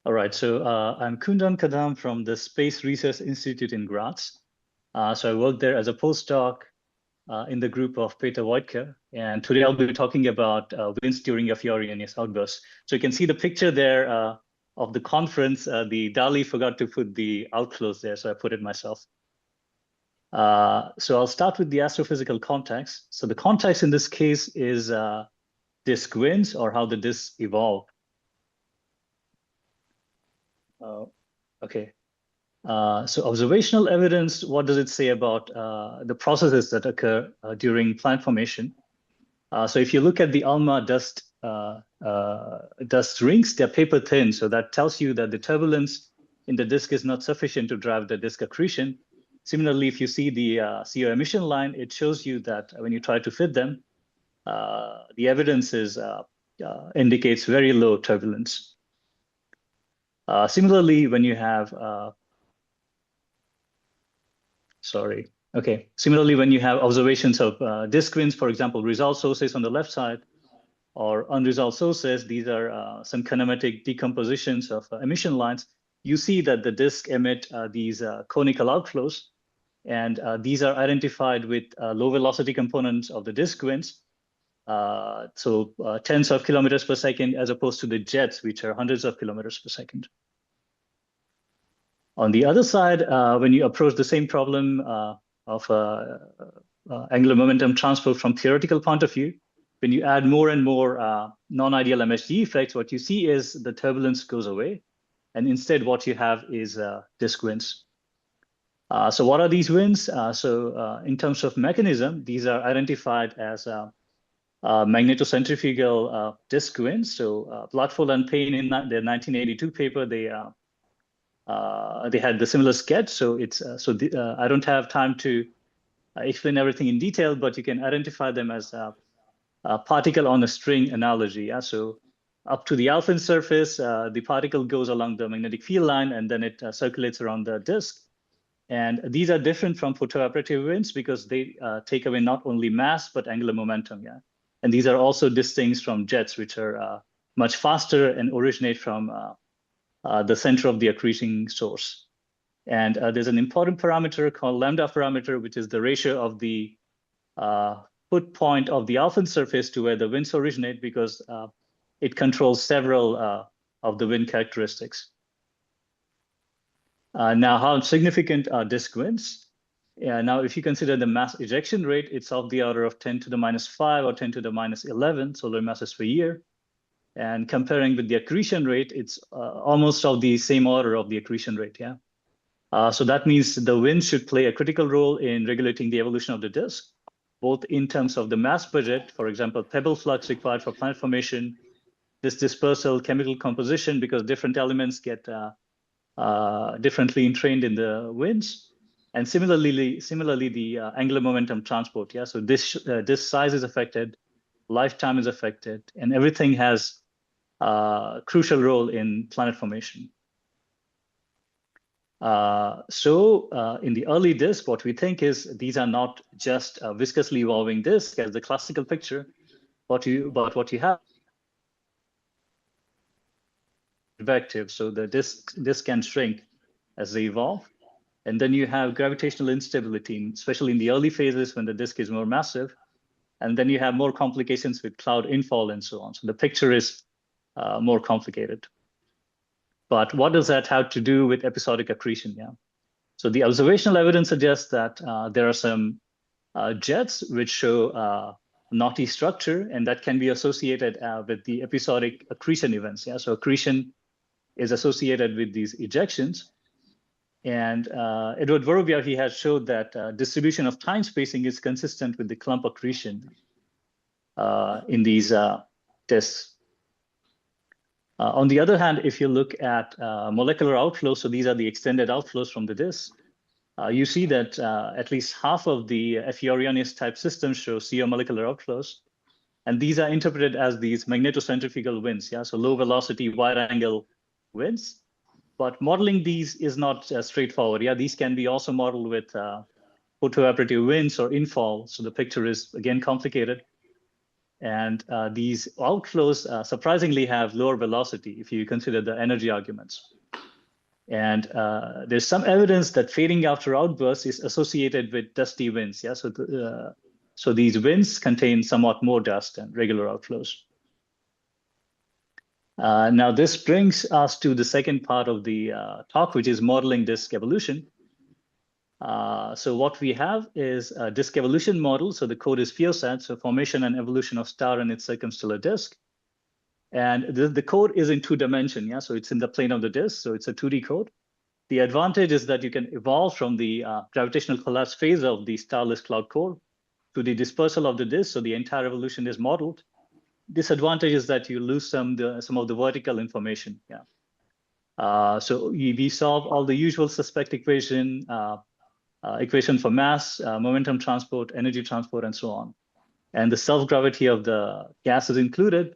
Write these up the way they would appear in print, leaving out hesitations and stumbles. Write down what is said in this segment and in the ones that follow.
All right, so I'm Kundam Kadam from the Space Research Institute in Graz. So I work there as a postdoc in the group of Peter Wojtke, and today I'll be talking about winds during a Furious outburst. So you can see the picture there of the conference. The DALI forgot to put the outflows there, so I put it myself. So I'll start with the astrophysical context. So the context in this case is disk winds, or how the disks evolve. Okay. So observational evidence, what does it say about the processes that occur during planet formation? So if you look at the ALMA dust rings, they're paper thin. So that tells you that the turbulence in the disk is not sufficient to drive the disk accretion. Similarly, if you see the CO emission line, it shows you that when you try to fit them, the evidence indicates very low turbulence. Similarly, when you have Similarly, when you have observations of disk winds, for example, resolved sources on the left side or unresolved sources, these are some kinematic decompositions of emission lines. You see that the disk emit these conical outflows, and these are identified with low velocity components of the disk winds. So tens of kilometers per second, as opposed to the jets, which are hundreds of kilometers per second. On the other side, when you approach the same problem of angular momentum transport from theoretical point of view, when you add more and more non-ideal MHD effects, what you see is the turbulence goes away. And instead, what you have is disk winds. So what are these winds? In terms of mechanism, these are identified as magnetocentrifugal disk winds. So Bloodful and Payne in their 1982 paper, they had the similar sketch. So I don't have time to explain everything in detail, but you can identify them as a particle on a string analogy. Yeah? So up to the alpha surface, the particle goes along the magnetic field line, and then it circulates around the disk. And these are different from photoevaporative winds because they take away not only mass, but angular momentum. Yeah? And these are also distinct from jets, which are much faster and originate from the center of the accreting source. And there's an important parameter called lambda parameter, which is the ratio of the put point of the alpha surface to where the winds originate, because it controls several of the wind characteristics. Now, how significant are disk winds? Now, if you consider the mass ejection rate, it's of the order of 10 to the minus 5 or 10 to the minus 11 solar masses per year. And comparing with the accretion rate, it's almost of the same order of the accretion rate, yeah? So that means the wind should play a critical role in regulating the evolution of the disk, both in terms of the mass budget, for example, pebble flux required for planet formation, this dispersal, chemical composition, because different elements get differently entrained in the winds. And similarly, the angular momentum transport, yeah? So this size is affected, lifetime is affected, and everything has a crucial role in planet formation. In the early disk, what we think is these are not just a viscously evolving disk as the classical picture, but what you have vective. So the disk can shrink as they evolve. And then you have gravitational instability, especially in the early phases when the disk is more massive. And then you have more complications with cloud infall and so on. So the picture is more complicated. But what does that have to do with episodic accretion? Yeah. So the observational evidence suggests that there are some jets which show knotty structure, and that can be associated with the episodic accretion events. Yeah. So accretion is associated with these ejections. And Edward Vorobiev, he has showed that distribution of time spacing is consistent with the clump accretion in these disks. On the other hand, if you look at molecular outflows, so these are the extended outflows from the disk, you see that at least half of the FUors type systems show CO molecular outflows. And these are interpreted as these magnetocentrifugal winds, yeah, so low velocity, wide angle winds. But modeling these is not straightforward. Yeah, these can be also modeled with photoevaporative winds or infall. So the picture is, again, complicated. And these outflows surprisingly have lower velocity if you consider the energy arguments. And there's some evidence that fading after outbursts is associated with dusty winds. Yeah, so these winds contain somewhat more dust than regular outflows. Now, this brings us to the second part of the talk, which is modeling disk evolution. So what we have is a disk evolution model. So the code is FUors, so formation and evolution of star and its circumstellar disk. And the code is in 2 dimensions. Yeah, so it's in the plane of the disk. So it's a 2D code. The advantage is that you can evolve from the gravitational collapse phase of the starless cloud core to the dispersal of the disk. So the entire evolution is modeled. Disadvantage is that you lose some of the vertical information. Yeah. So we solve all the usual suspect equation for mass, momentum transport, energy transport, and so on. And the self-gravity of the gas is included.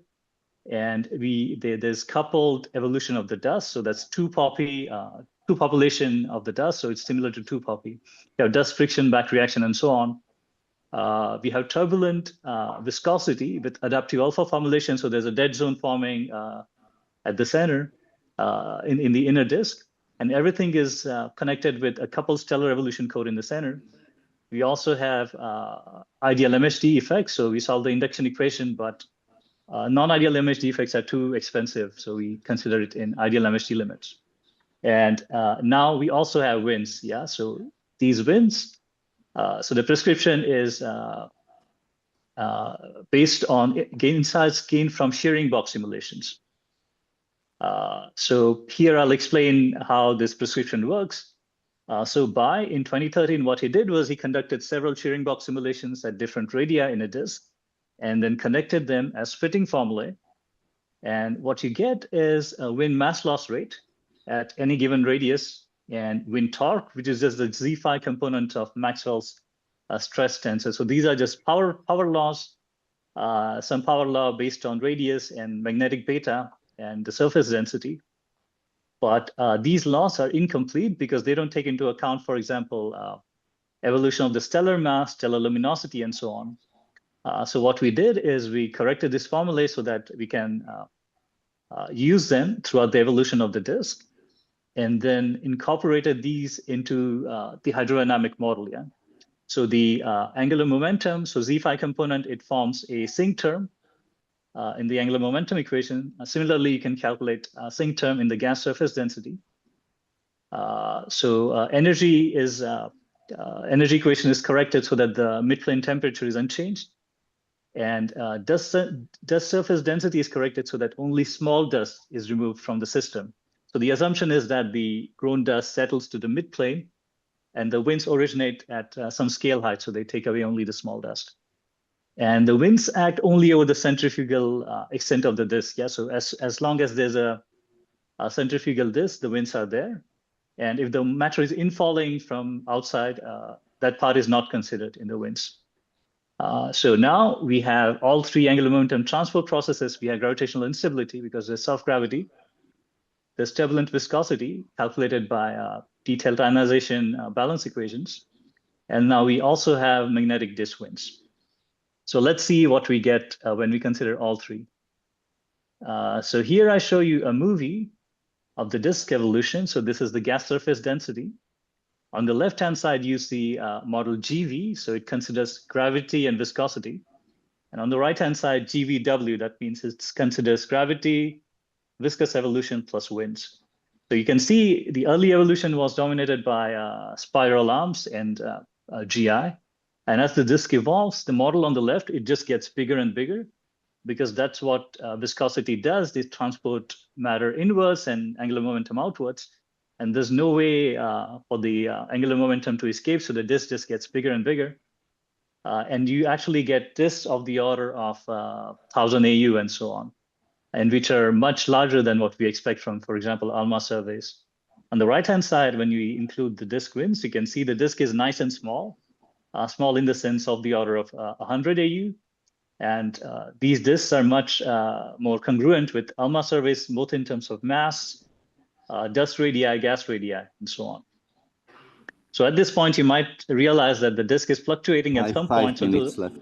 And there's coupled evolution of the dust. So that's two population of the dust. So it's similar to 2 poppy. You have dust friction, back reaction, and so on. We have turbulent viscosity with adaptive alpha formulation. So there's a dead zone forming at the center in the inner disk. And everything is connected with a coupled stellar evolution code in the center. We also have ideal MHD effects. So we solve the induction equation, but non-ideal MHD effects are too expensive. So we consider it in ideal MHD limits. And now we also have winds. Yeah, so these winds, so the prescription is based on insights gained from shearing box simulations. So here I'll explain how this prescription works. So in 2013, what he did was he conducted several shearing box simulations at different radii in a disk, and then connected them as fitting formulae. And what you get is a wind mass loss rate at any given radius, and wind torque, which is just the Z phi component of Maxwell's stress tensor. So these are just power laws, some power law based on radius and magnetic beta and the surface density. But these laws are incomplete because they don't take into account, for example, evolution of the stellar mass, stellar luminosity, and so on. So what we did is we corrected this formulae so that we can use them throughout the evolution of the disk, and then incorporated these into the hydrodynamic model. Yeah. So the angular momentum, so Z phi component, it forms a sinc term in the angular momentum equation. Similarly, you can calculate a sinc term in the gas surface density. Energy equation is corrected so that the midplane temperature is unchanged. And dust surface density is corrected so that only small dust is removed from the system. So the assumption is that the grown dust settles to the midplane, and the winds originate at some scale height, so they take away only the small dust. And the winds act only over the centrifugal extent of the disk. Yeah, so as long as there's a centrifugal disk, the winds are there. And if the matter is infalling from outside, that part is not considered in the winds. So now we have all 3 angular momentum transport processes. We have gravitational instability because there's self-gravity. There's turbulent viscosity calculated by detailed ionization balance equations. And now we also have magnetic disk winds. So let's see what we get when we consider all 3. So here I show you a movie of the disk evolution. So this is the gas surface density. On the left-hand side, you see model GV, so it considers gravity and viscosity. And on the right-hand side, GVW, that means it considers gravity, viscous evolution plus winds. So you can see the early evolution was dominated by spiral arms and GI. And as the disk evolves, the model on the left, it just gets bigger and bigger because that's what viscosity does. They transport matter inwards and angular momentum outwards. And there's no way for the angular momentum to escape, so the disk just gets bigger and bigger. And you actually get disks of the order of 1,000 AU and so on, and which are much larger than what we expect from, for example, ALMA surveys. On the right-hand side, when you include the disk winds, you can see the disk is nice and small, small in the sense of the order of 100 AU. And these disks are much more congruent with ALMA surveys, both in terms of mass, dust radii, gas radii, and so on. So at this point, you might realize that the disk is fluctuating at some point. 5 minutes left.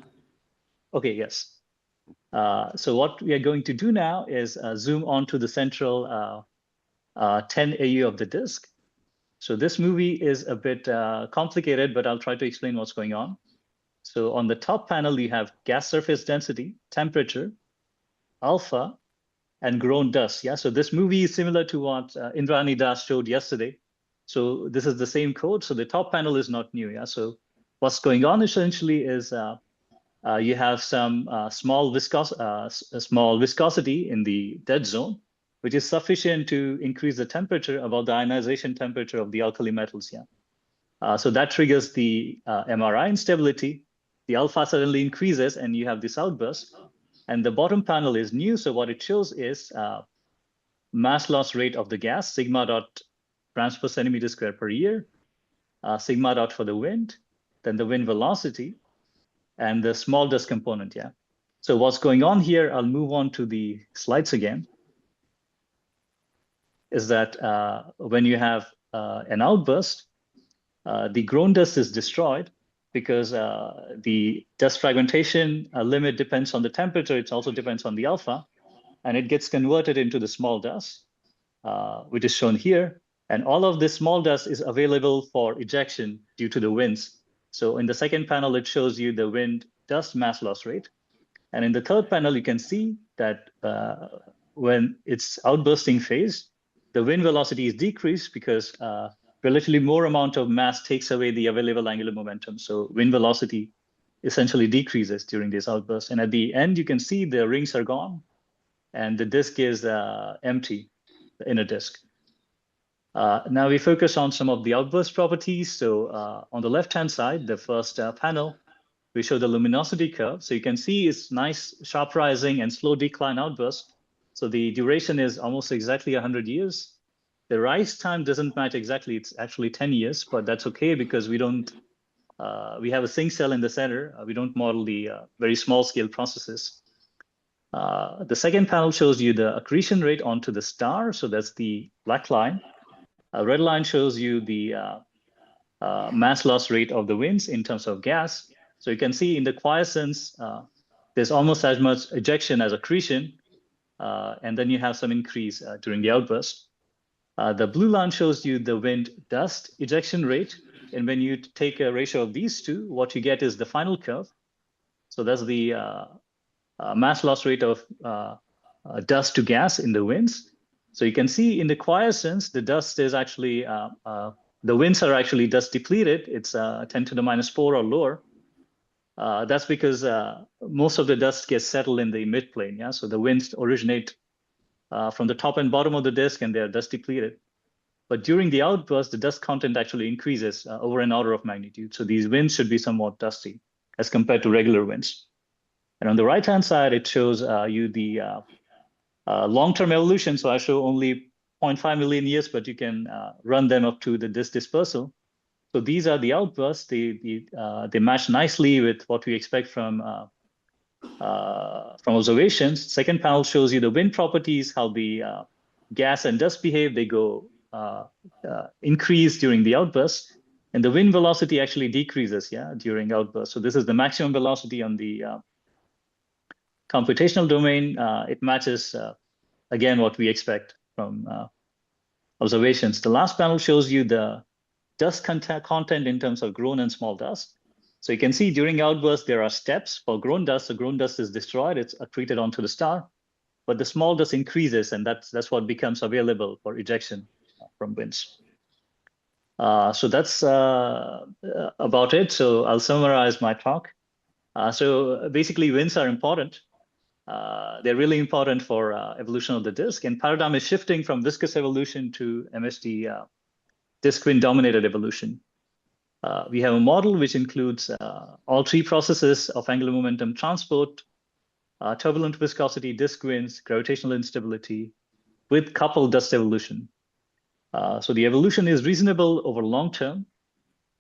Okay, yes. So what we are going to do now is zoom on to the central 10 AU of the disk. So this movie is a bit complicated, but I'll try to explain what's going on. So on the top panel, you have gas surface density, temperature, alpha, and grown dust. Yeah, so this movie is similar to what Indrani Das showed yesterday. So this is the same code. So the top panel is not new. Yeah, so what's going on essentially is you have some small viscosity in the dead zone, which is sufficient to increase the temperature above the ionization temperature of the alkali metals. Yeah, so that triggers the MRI instability. The alpha suddenly increases, and you have this outburst. And the bottom panel is new. So what it shows is mass loss rate of the gas, sigma dot grams per centimeter square per year, sigma dot for the wind, then the wind velocity, and the small dust component. Yeah. So what's going on here, I'll move on to the slides again, is that when you have an outburst, the grown dust is destroyed because the dust fragmentation limit depends on the temperature. It also depends on the alpha, and it gets converted into the small dust, which is shown here. And all of this small dust is available for ejection due to the winds. So in the second panel, it shows you the wind dust mass loss rate. And in the third panel, you can see that when it's outbursting phase, the wind velocity is decreased because relatively more amount of mass takes away the available angular momentum. So wind velocity essentially decreases during this outburst. And at the end, you can see the rings are gone and the disk is empty, the inner disk. Now we focus on some of the outburst properties. So on the left-hand side, the first panel, we show the luminosity curve. So you can see it's nice, sharp rising and slow decline outburst. So the duration is almost exactly 100 years. The rise time doesn't match exactly. It's actually 10 years, but that's okay because we don't, we have a sink cell in the center. We don't model the very small scale processes. The second panel shows you the accretion rate onto the star. So that's the black line. A red line shows you the mass loss rate of the winds in terms of gas. So you can see in the quiescence, there's almost as much ejection as accretion, and then you have some increase during the outburst. The blue line shows you the wind dust ejection rate, and when you take a ratio of these two, what you get is the final curve. So that's the mass loss rate of dust to gas in the winds. So you can see in the quiescence, the dust is actually, the winds are actually dust depleted. It's 10 to the minus 4 or lower. That's because most of the dust gets settled in the midplane. Yeah, so the winds originate from the top and bottom of the disk, and they're dust depleted. But during the outburst, the dust content actually increases over an order of magnitude. So these winds should be somewhat dusty as compared to regular winds. And on the right-hand side, it shows you the long-term evolution. So I show only 0.5 million years, but you can run them up to the disk dispersal. So these are the outbursts. They match nicely with what we expect from observations. Second panel shows you the wind properties, how the gas and dust behave. They go increase during the outburst, and the wind velocity actually decreases, yeah, during outburst. So this is the maximum velocity on the computational domain. It matches again what we expect from observations. The last panel shows you the dust content in terms of grown and small dust. So you can see during outburst, there are steps for grown dust. The grown dust is destroyed, it's accreted onto the star, but the small dust increases, and that's what becomes available for ejection from winds. So that's about it. So I'll summarize my talk. So basically, winds are important. They're really important for evolution of the disk, and paradigm is shifting from viscous evolution to MSD disk wind dominated evolution. We have a model which includes all three processes of angular momentum transport, turbulent viscosity, disk winds, gravitational instability, with coupled dust evolution. So the evolution is reasonable over long term,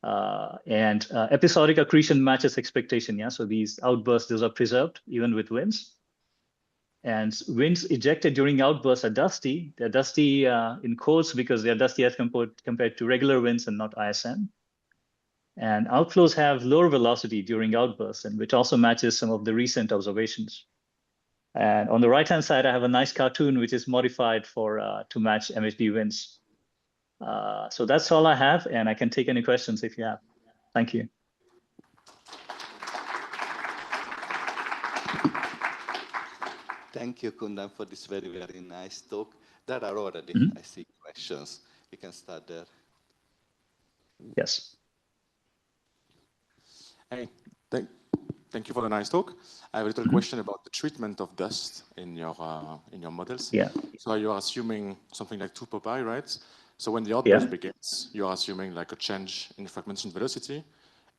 and episodic accretion matches expectation. Yeah, so these outbursts, those are preserved even with winds. And winds ejected during outbursts are dusty. They're dusty in quotes because they're dusty as compared to regular winds and not ISM. And outflows have lower velocity during outbursts, and which also matches some of the recent observations. And on the right-hand side, I have a nice cartoon which is modified for to match MHD winds. So that's all I have, and I can take any questions if you have. Thank you. Thank you, Kundam, for this very, very nice talk. There are already, I see, questions. We can start there. Yes. Hey, thank you for the nice talk. I have a little question about the treatment of dust in your models. Yeah. So you're assuming something like 2 pi, right? So when the outburst begins, you're assuming like a change in fragmentation velocity,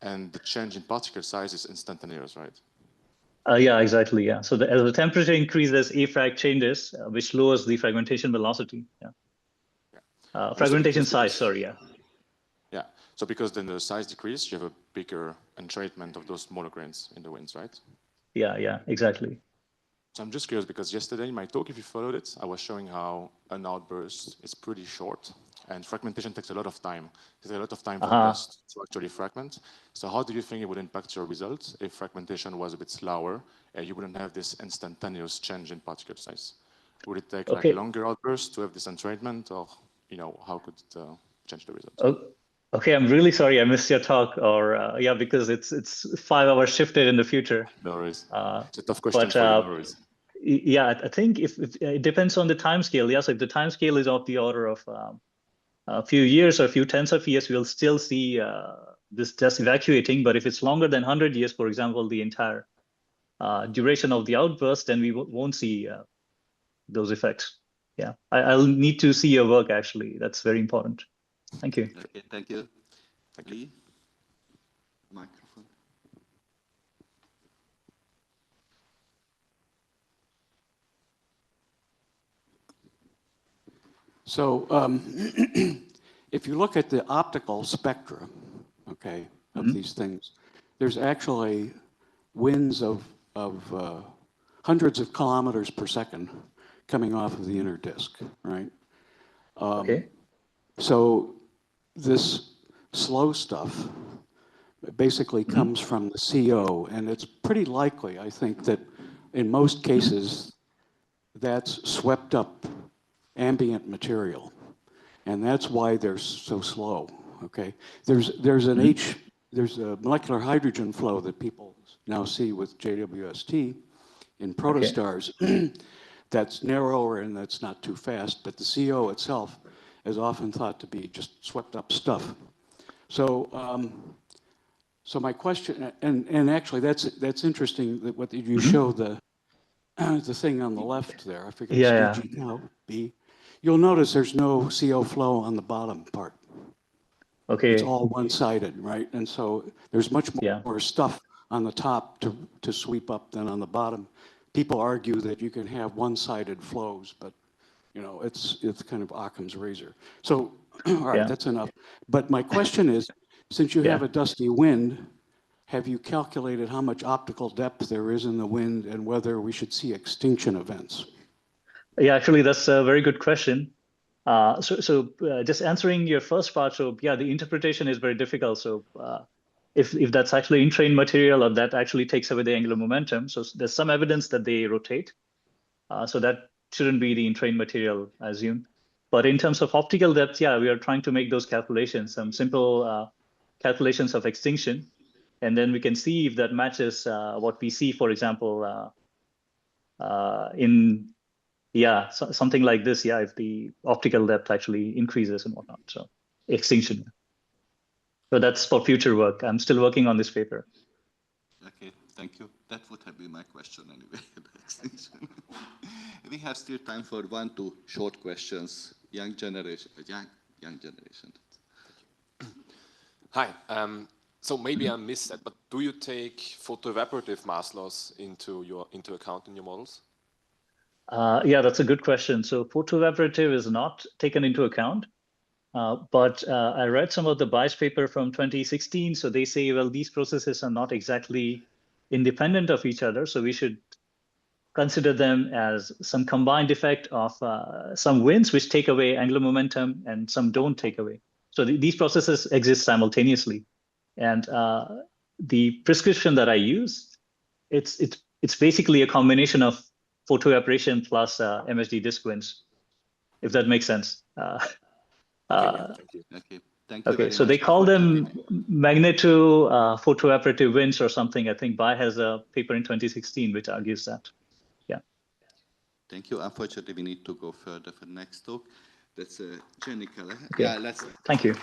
and the change in particle size is instantaneous, right? Yeah, exactly. Yeah. So as the temperature increases, A-frag changes, which lowers the fragmentation velocity. Yeah. Fragmentation size. Sorry. Yeah. Yeah. So because then the size decreases, you have a bigger entrainment of those smaller grains in the winds, right? Yeah. Yeah. Exactly. So I'm just curious because yesterday in my talk, if you followed it, I was showing how an outburst is pretty short and fragmentation takes a lot of time. There's a lot of time for dust to actually fragment. So how do you think it would impact your results if fragmentation was a bit slower and you wouldn't have this instantaneous change in particle size? Would it take like a longer outburst to have this entrainment, or how could it change the results? Okay, I'm really sorry I missed your talk, or yeah, because it's 5 hours shifted in the future. No worries. It's a tough question for you, no worries. Yeah, I think if it depends on the time scale. Yes, if the time scale is of the order of a few years or a few tens of years, we'll still see this dust evacuating. But if it's longer than 100 years, for example, the entire duration of the outburst, then we won't see those effects. Yeah, I'll need to see your work, actually. That's very important. Thank you. Okay, thank you. Lee? Microphone. So if you look at the optical spectra, okay, of these things, there's actually winds of hundreds of kilometers per second coming off of the inner disk, right? Okay. So this slow stuff basically comes from the CO, and it's pretty likely, I think, that in most cases that's swept up ambient material, and that's why they're so slow. Okay, there's a molecular hydrogen flow that people now see with JWST in protostars. That's narrower and that's not too fast, but the CO itself is often thought to be just swept up stuff. So, so my question, and actually that's interesting that what you show the thing on the left there. I forget it's DG now, B. You'll notice there's no CO flow on the bottom part. Okay. It's all one-sided, right? And so there's much more stuff on the top to sweep up than on the bottom. People argue that you can have one-sided flows, but it's kind of Occam's razor. So, all right, that's enough. But my question is, since you have a dusty wind, have you calculated how much optical depth there is in the wind and whether we should see extinction events? Yeah, actually, that's a very good question. So just answering your first part, so yeah, the interpretation is very difficult. So if that's actually entrained material or that actually takes away the angular momentum, so there's some evidence that they rotate. So that shouldn't be the entrained material, I assume. But in terms of optical depth, yeah, we are trying to make those calculations, some simple calculations of extinction. And then we can see if that matches what we see, for example, something like this, if the optical depth actually increases and whatnot, so extinction. So that's for future work. I'm still working on this paper. Okay, thank you. That would have been my question anyway, the extinction. We have still time for 1 or 2 short questions. Young generation. Hi. So maybe I missed that, but do you take photoevaporative mass loss into account in your models? Yeah, that's a good question. So photoevaporative is not taken into account, but I read some of the bias paper from 2016. So they say, well, these processes are not exactly independent of each other. So we should consider them as some combined effect of some winds which take away angular momentum and some don't take away. So these processes exist simultaneously. And the prescription that I use, it's basically a combination of photoevaporation plus MHD disk winds, if that makes sense. Thank you. Okay, thank you Okay, very so much they for call them participating. magneto photoevaporative winds or something. I think Bai has a paper in 2016 which argues that. Yeah. Thank you. Unfortunately, we need to go further for the next talk. That's Jenny Keller. Okay. Yeah, let's. Thank you.